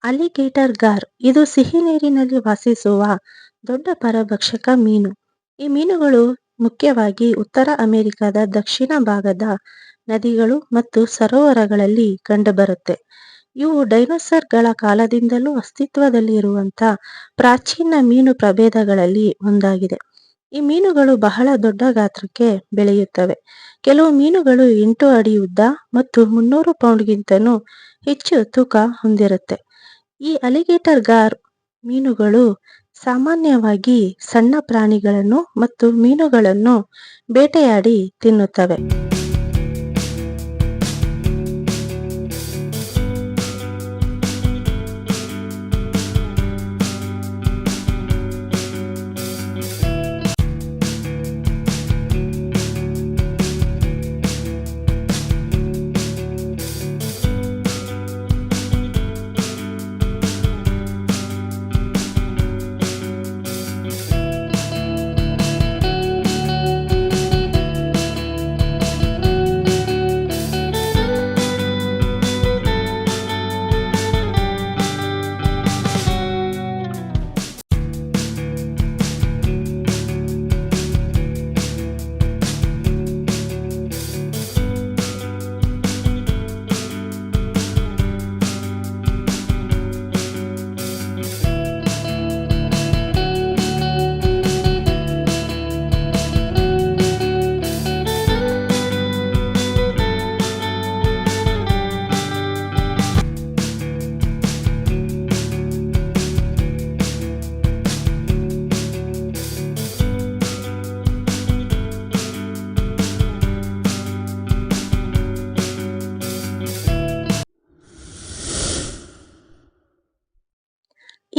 Alligator gar ಇದು ಸಿಹಿ ನೀರಿನಲ್ಲಿ ವಾಸಿಸುವ ದೊಡ್ಡ ಪರಭಕ್ಷಕ ಮೀನು. ಈ ಮೀನುಗಳು ಮುಖ್ಯವಾಗಿ ಉತ್ತರ ಅಮೆರಿಕದ ದಕ್ಷಿಣ ಭಾಗದ ನದಿಗಳು ಮತ್ತು ಸರೋವರಗಳಲ್ಲಿ ಕಂಡುಬರುತ್ತೆ. ಇವು ಡೈನೋಸಾರ್ಗಳ ಕಾಲದಿಂದಲೂ ಅಸ್ತಿತ್ವದಲ್ಲಿರುವಂಥ ಪ್ರಾಚೀನ ಮೀನು ಪ್ರಭೇದಗಳಲ್ಲಿ ಒಂದಾಗಿದೆ. ಈ ಮೀನುಗಳು ಬಹಳ ದೊಡ್ಡ ಗಾತ್ರಕ್ಕೆ ಬೆಳೆಯುತ್ತವೆ. ಕೆಲವು ಮೀನುಗಳು 8 ಅಡಿ ಉದ್ದ ಮತ್ತು 300 ಪೌಂಡ್ಗಿಂತನೂ ಹೆಚ್ಚು ತೂಕ ಹೊಂದಿರುತ್ತೆ. ಈ ಅಲಿಗೇಟರ್ ಗಾರ್ ಮೀನುಗಳು ಸಾಮಾನ್ಯವಾಗಿ ಸಣ್ಣ ಪ್ರಾಣಿಗಳನ್ನು ಮತ್ತು ಮೀನುಗಳನ್ನು ಬೇಟೆಯಾಡಿ ತಿನ್ನುತ್ತವೆ.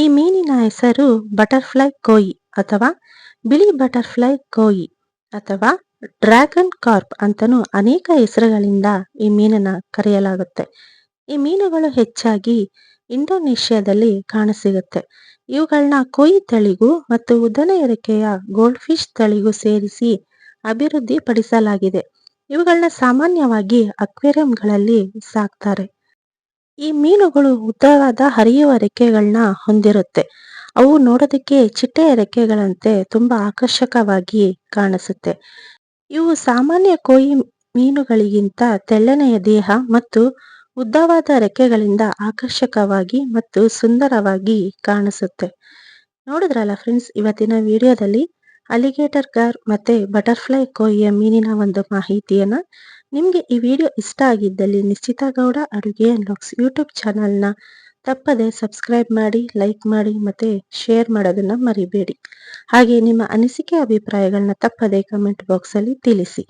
ಈ ಮೀನಿನ ಹೆಸರು ಬಟರ್ಫ್ಲೈ ಕೋಯಿ ಅಥವಾ ಬಿಳಿ ಬಟರ್ಫ್ಲೈ ಕೋಯಿ ಅಥವಾ ಡ್ರ್ಯಾಗನ್ ಕಾರ್ಪ್ ಅಂತನೂ ಅನೇಕ ಹೆಸರುಗಳಿಂದ ಈ ಮೀನನ್ನ ಕರೆಯಲಾಗುತ್ತೆ. ಈ ಮೀನುಗಳು ಹೆಚ್ಚಾಗಿ ಇಂಡೋನೇಷ್ಯಾದಲ್ಲಿ ಕಾಣಸಿಗುತ್ತೆ. ಇವುಗಳನ್ನ ಕೋಯಿ ತಳಿಗೂ ಮತ್ತು ಉದ್ದನೆಯ ರೆಕ್ಕೆಯ ಗೋಲ್ಡ್ ಫಿಶ್ ತಳಿಗೂ ಸೇರಿಸಿ ಅಭಿವೃದ್ಧಿ ಪಡಿಸಲಾಗಿದೆ. ಇವುಗಳನ್ನ ಸಾಮಾನ್ಯವಾಗಿ ಅಕ್ವೇರಿಯಂಗಳಲ್ಲಿ ಸಾಕ್ತಾರೆ. ಈ ಮೀನುಗಳು ಉದ್ದವಾದ ಹರಿಯುವ ರೆಕ್ಕೆಗಳನ್ನ ಹೊಂದಿರುತ್ತೆ. ಅವು ನೋಡೋದಕ್ಕೆ ಚಿಟ್ಟೆಯ ರೆಕ್ಕೆಗಳಂತೆ ತುಂಬಾ ಆಕರ್ಷಕವಾಗಿ ಕಾಣಿಸುತ್ತೆ. ಇವು ಸಾಮಾನ್ಯ ಕೋಯಿ ಮೀನುಗಳಿಗಿಂತ ತೆಳ್ಳನೆಯ ದೇಹ ಮತ್ತು ಉದ್ದವಾದ ರೆಕ್ಕೆಗಳಿಂದ ಆಕರ್ಷಕವಾಗಿ ಮತ್ತು ಸುಂದರವಾಗಿ ಕಾಣಿಸುತ್ತೆ. ನೋಡಿದ್ರಲ್ಲ ಫ್ರೆಂಡ್ಸ್, ಇವತ್ತಿನ ವಿಡಿಯೋದಲ್ಲಿ ಅಲಿಗೇಟರ್ ಗಾರ್ ಮತ್ತೆ ಬಟರ್ಫ್ಲೈ ಕೋಯಿಯ ಮೀನಿನ ಒಂದು ಮಾಹಿತಿಯನ್ನ. ನಿಮಗೆ ಈ ವಿಡಿಯೋ ಇಷ್ಟ ಆಗಿದ್ದಲ್ಲಿ ನಿಶ್ಚಿತ ಗೌಡ ಅಡುಗೆ ಅಂಡ್ ವ್ಲಾಗ್ಸ್ ಯೂಟ್ಯೂಬ್ ಚಾನಲ್ನ ತಪ್ಪದೆ ಸಬ್ಸ್ಕ್ರೈಬ್ ಮಾಡಿ, ಲೈಕ್ ಮಾಡಿ ಮತ್ತೆ ಶೇರ್ ಮಾಡೋದನ್ನ ಮರಿಬೇಡಿ. ಹಾಗೆ ನಿಮ್ಮ ಅನಿಸಿಕೆ ಅಭಿಪ್ರಾಯಗಳನ್ನ ತಪ್ಪದೆ ಕಮೆಂಟ್ ಬಾಕ್ಸಲ್ಲಿ ತಿಳಿಸಿ.